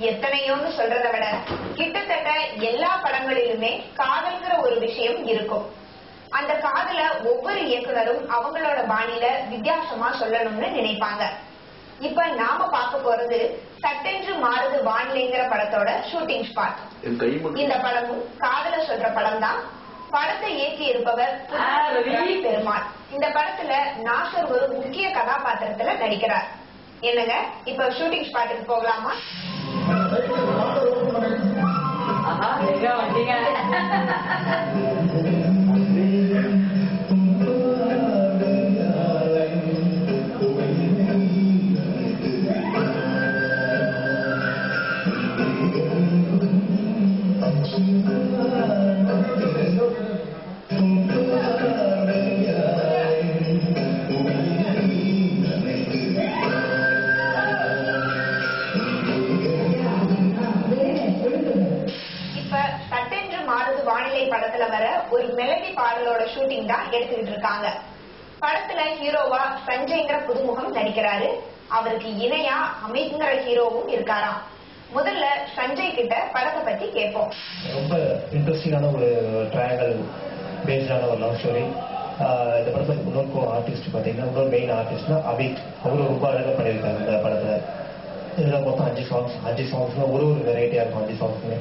எத்தனையோன்னு சொல்றதை விட கிட்டத்தட்ட எல்லா படங்களிலுமே காதல்ங்கிற ஒரு விஷயம் இருக்கும். அந்த காதல ஒவ்வொரு இயக்குனரும் அவங்களோட பாணியில வித்தியாசமா சொல்லணும்னு நினைப்பாங்க. இப்ப நாம பார்க்க போறது சட்டென்று மாறுது வானிலைங்கிற படத்தோட ஷூட்டிங் ஸ்பாட். இந்த படமும் காதல சொல்ற படம் தான். படத்தை இயக்கி இருப்பவர் பெருமாள். இந்த படத்துல நாசர் ஒரு முக்கிய கதாபாத்திரத்துல நடிக்கிறார். என்னங்க, இப்ப ஷூட்டிங் ஸ்பாட்டுக்கு போகலாமா? வானிலை படத்துல வர ஒரு மெலடி பாடலோட ஷூட்டிங் தான் எடுத்துக்கிட்டு இருக்காங்க. படத்துல ஹீரோவா சஞ்சய்ங்கிற புதுமுகம் நடிக்கிறாரு. அவருக்கு இணையா அமித்ங்கிற ஹீரோவும் இருக்காராம். முதல்ல சஞ்சய் கிட்ட படத்தை பத்தி கேட்போம். ரொம்ப இன்ட்ரெஸ்டிங்கான ஒரு ட்ரையாங்கல் பேஸ்டான ஒரு லவ் ஸ்டோரி. இந்த படத்துல இன்னொரு ஆர்டிஸ்ட் பாத்தீங்கன்னா இன்னொரு மெயின் ஆர்டிஸ்ட்னா அமித். அவரும் ரொம்ப அழகா பண்ணியிருக்காங்க இந்த படத்துல. இதுல மொத்தம் 5 சாங்ஸ் ஒரு வெரைட்டியா இருக்கும். 5 சாங்ஸுமே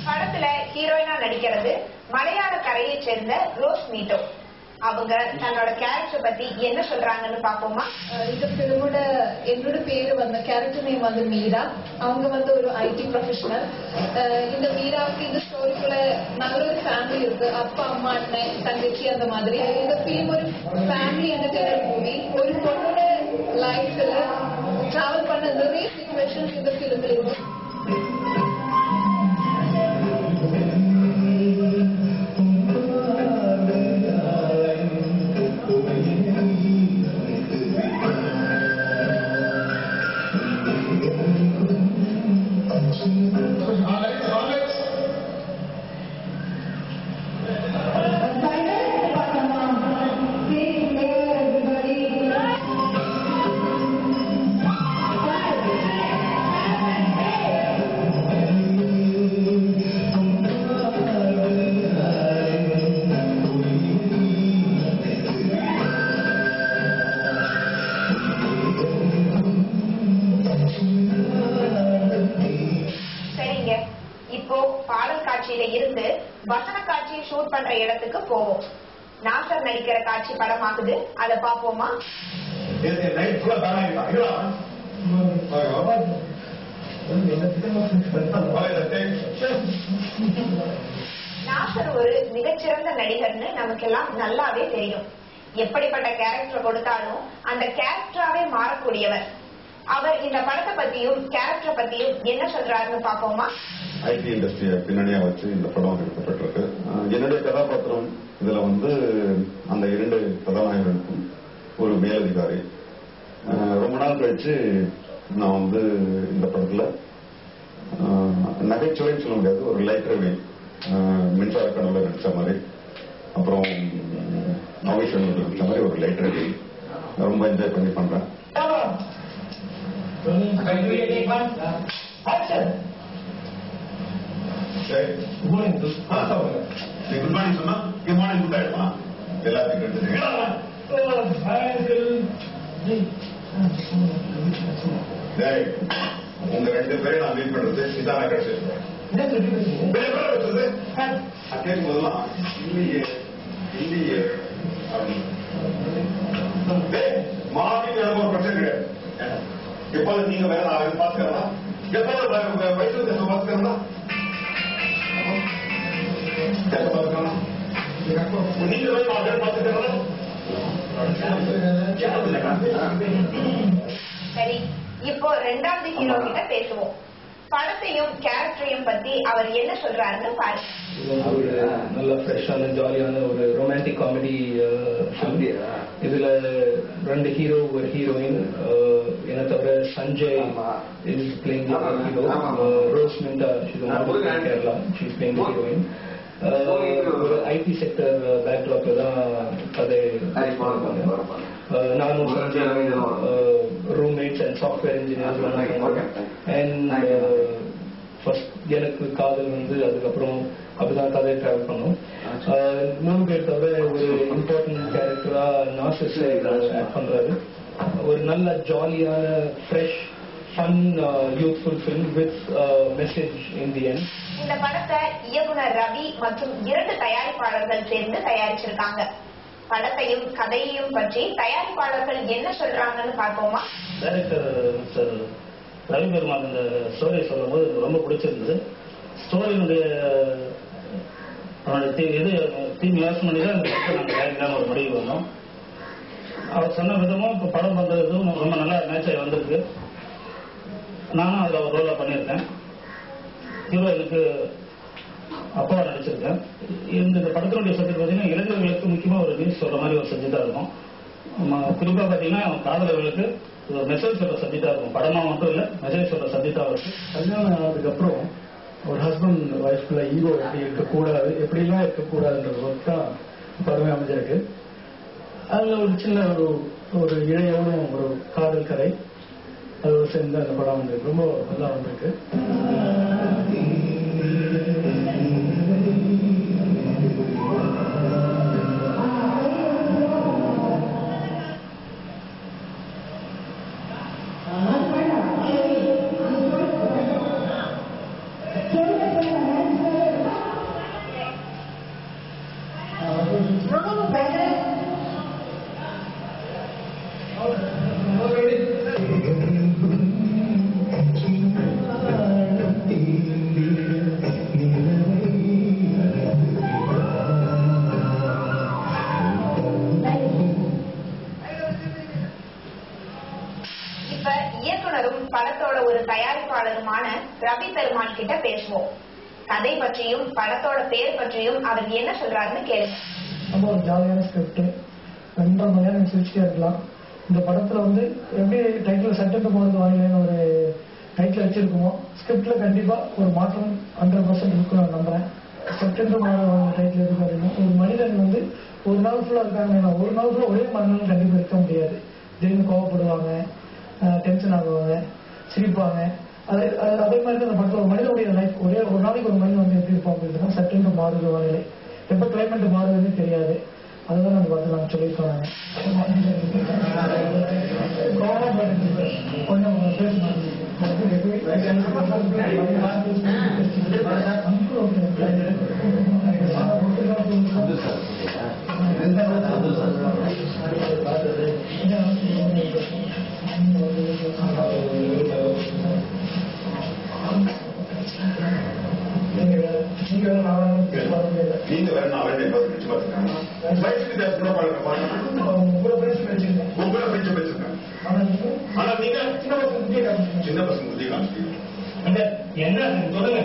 படத்துல ஹீரோயினா நடிக்கிறது மலையாள கரையை சேர்ந்த ரோஸ் மீட்டோ. அவங்க தன்னோட கேரக்டர் பத்தி என்ன சொல்றாங்கன்னு பாப்போமா? இந்த பிலிமோட என்னோட பேரு கேரக்டர் நேம் மீரா. அவங்க ஒரு IT ப்ரொஃபஷனல். இந்த மீராவுக்கு இந்த ஸ்டோரிக்குள்ள நல்ல ஒரு ஃபேமிலி இருக்கு. அப்பா, அம்மா, அண்ணன், தங்கச்சி, அந்த மாதிரி. இந்த பிலிம் ஒரு ஃபேமிலி என்டர்டெய்னர் மூவி. ஒரு பொண்ணோட லைஃப்ல டிராவல் பண்ண நிறைய சிச்சுவேஷன்ஸ் இந்த பிலிம்ல இருக்கு. இப்போ பாடல் காட்சியில இருந்து வசன காட்சியை ஷூட் பண்ற இடத்துக்கு போவோம். நாசர் நடிக்கிற காட்சி படமாகுது. அதை பாப்போமா? நாசர் ஒரு மிகச்சிறந்த நடிகர்னு நமக்கெல்லாம் நல்லாவே தெரியும். எப்படிப்பட்ட கேரக்டர் கொடுத்தாலும் அந்த கேரக்டராவே மாறக்கூடியவர். அவர் இந்த படத்தை பத்தியும் கேரக்டர் பத்தியும் என்ன சொல்றாருன்னு பாப்போமா? IT இண்டஸ்ட்ரியை பின்னணியா வச்சு இந்த படம் எடுக்கப்பட்டிருக்கு. என்னுடைய கதாபாத்திரம் இதுல அந்த 2 கதாநாயகனுக்கும் ஒரு மேலதிகாரி. ரொம்ப நாள் கழிச்சு நான் இந்த படத்துல நகைச்சுவைன்னு சொல்ல முடியாது, ஒரு லைட் ரவி மின்சார கனவுல நடிச்ச மாதிரி, அப்புறம் நவேஷன் நடிச்ச மாதிரி ஒரு லைட் ரவி ரொம்ப என்ஜாய் பண்ணி பண்றேன். குட் மார்னிங் சொன்னா குட் மார்னிங் குட் ஆயிடுமா? எல்லாத்துக்கும் உங்க 2 பேரையும் நான் மீட் பண்றது இதான கட்சி கேட்கும் போதெல்லாம் இல்லையே இல்லையே மாறி எனக்கு ஒரு பிரச்சனை கிடையாது. எப்போது நீங்க வேற நான் பாத்துக்கிறதா? எப்போது வயசு பாத்துக்கிறதா? நீங்க பாத்துக்கிறதா? சரி, இப்போ 2வது ஹீரோ கிட்ட பேசுவோம். படத்தையும் கேரக்டரையும் பத்தி அவர் என்ன சொல்றாருன்னு பாருங்க. ஒரு நல்ல ஃப்ரெஷ்ஷான ஜாலியான ஒரு ரொமான்டிக் காமெடி. இதுல 2 ஹீரோ ஒரு ஹீரோயின். என்ன தவிர Sanjay is playing hero. Rose Minda Kerala she is playing heroine. ஒரு ஐடி செக்டர் பேக்ராப்ல தான் கதை. நானும் Sanjay roommates and software engineers. And first எனக்கு காதல் அதுக்கப்புறம் அப்படிதான் கதை டிராவல் பண்ணோம். 3 பேர் தவிர ஒரு இம்பார்ட்டன்ட் கேரக்டரா நாசிஸ் ஆட் பண்றாரு. ஒரு நல்ல ஜாலியான fresh fun youthful film with message in the end. இந்த படத்தை இயக்குனர் ரவி மற்றும் 2 தயாரிப்பாளர்கள் சேர்ந்து தயாரிச்சிருக்காங்க. படத்தையும் கதையையும் பற்றி தயாரிப்பாளர்கள் என்ன சொல்றாங்கன்னு பார்ப்போமா? டைரக்டர் ரவி பெருமாள் இந்த ஸ்டோரி சொல்லும் போது ரொம்ப பிடிச்சிருந்தது. ஸ்டோரியினுடைய தீம் யோசனை பண்ணி தான் இந்த படத்தை நாங்கள் தயாரிக்கலான ஒரு முடிவு வந்தோம். அவர் சொன்ன விதமும் இப்போ படம் பண்றதும் ரொம்ப நல்லா மேட்ச் ஆகி வந்திருக்கு. நானும் அதில் ஒரு ரோலாக பண்ணியிருக்கேன். ஹீரோயினுக்கு அப்பாவை நடிச்சிருக்கேன். இந்த படத்தினுடைய சப்ஜெக்ட் பார்த்தீங்கன்னா இளைஞர்களுக்கு முக்கியமாக ஒரு நியூஸ் சொல்ற மாதிரி ஒரு சப்ஜெக்டாக இருக்கும். குறிப்பாக பார்த்தீங்கன்னா காதலர்களுக்கு ஒரு மெசேஜ் சொல்ற சப்ஜெக்டாக இருக்கும். படமா மட்டும் இல்லை, மெசேஜ் சொல்ற சப்ஜெக்டாக இருக்கு. கல்யாணம் ஆனதுக்கப்புறம் ஒரு ஹஸ்பண்ட் ஒய்ஃப்ல ஈகோ எப்படி இருக்கக்கூடாது, எப்படிலாம் இருக்கக்கூடாதுன்றது ஒர்க் தான் படமே அமைஞ்சிருக்கு. அதில் ஒரு சின்ன ஒரு இழையோட ஒரு காதல் கதை அதோட சேர்ந்து அந்த படம் வந்திருக்கு. ரொம்ப நல்லா வந்திருக்கு. படத்தோட ஒரு தயாரிப்பாளருமான ரவி பெருமாள் கிட்ட பேசுவோம். கதை பற்றியும் படத்தோட பேர் பற்றியும் அவர் என்ன சொல்றாருன்னு கேளுங்க. ரொம்ப ஒரு ஜாலியான ஸ்கிரிப்ட், 2.5 மணி நேரம் சிரிச்சுட்டே இருக்கலாம். இந்த படத்துல எப்படி டைட்டில் சட்டத்து போனது வாங்கலன்னு ஒரு டைட்டில் வச்சிருக்கோமோ, ஸ்கிரிப்ட்ல கண்டிப்பா ஒரு மாற்றம் 100% இருக்குன்னு நான் நம்புறேன். செப்டம்பர் மாதம் டைட்டில் இருக்கு அப்படின்னா, ஒரு மனிதன் ஒரு நாள் ஃபுல்லா இருக்காங்க, ஒரு நாள் ஃபுல்லா ஒரே மனிதன் கண்டிப்பா இருக்க முடியாது. திடீர்னு கோவப்படுவாங்க, டென்ஷன் ஆகுவாங்க, சிரிப்பாங்க. அதே மாதிரி அந்த படத்தில் ஒரு மனிதனுடைய லைஃப் ஒரு நாளைக்கு ஒரு மனிதன் எப்படி இருப்போம் அப்படின்னா, சட்டென்று மாறுது வானிலை, எப்போ கிளைமேட் மாறுதுன்னு தெரியாது. அதுதான் அந்த படத்தில் நாங்கள் சொல்லியிருக்கோம். நீங்க வேற நான் வேண்டிய ஆனா நீங்க சின்ன பசங்க புதிய காமிச்சிட்டீங்க. என்ன சொல்லுங்க.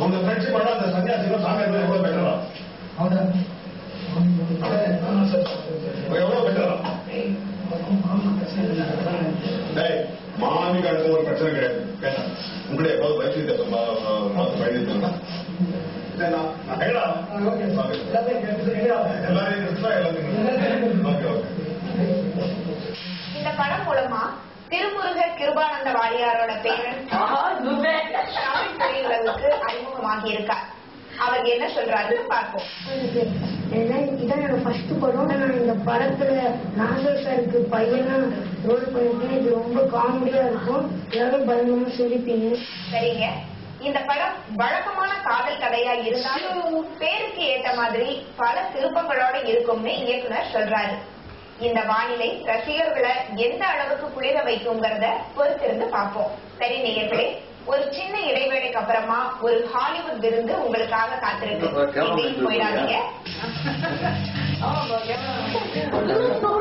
உங்க ஃப்ரெண்ட்ஷிப் பண்ண அந்த சன்னியாசிகள் சாமியார் எவ்வளவு பெட்டரா? எவ்வளவு பெட்டரா? மாமிக்கு அடுத்த ஒரு பிரச்சனை கிடையாது. உங்களுடைய எவ்வளவு வயசு பார்த்து பயணித்தாங்க. இந்த படம் மூலமா திருமுருகர் கிருபானந்த வாரியாரோட பேரன் தமிழ் திரையுலகுக்கு அறிமுகமாகி இருக்கார். அவர் என்ன சொல்றாருன்னு பார்ப்போம். இதான் என்னோட ஃபர்ஸ்ட் படம். நான் இந்த படத்துல நாகேஸ்வருக்கு பையனா ரோல் பண்ணிருக்கேன். இது ரொம்ப காமெடியா இருக்கும், எல்லாரும் பயங்கரமா சிரிப்பீங்க. சரிங்க, இந்த படம் வழக்கமான காதல் கதையா இருந்தாலும் பேருக்கு ஏற்ற மாதிரி பல திருப்பங்களோட இருக்கும்னு இயக்குனர் சொல்றாரு. இந்த வானிலை ரசிகர்களை எந்த அளவுக்கு குளிர வைக்குங்கிறத பொறுத்திருந்து பார்ப்போம். சரி நேயர்களே, ஒரு சின்ன இடைவேளைக்கு அப்புறமா ஒரு ஹாலிவுட் விருந்து உங்களுக்காக காத்திருக்கு. போயிடாதீங்க. No.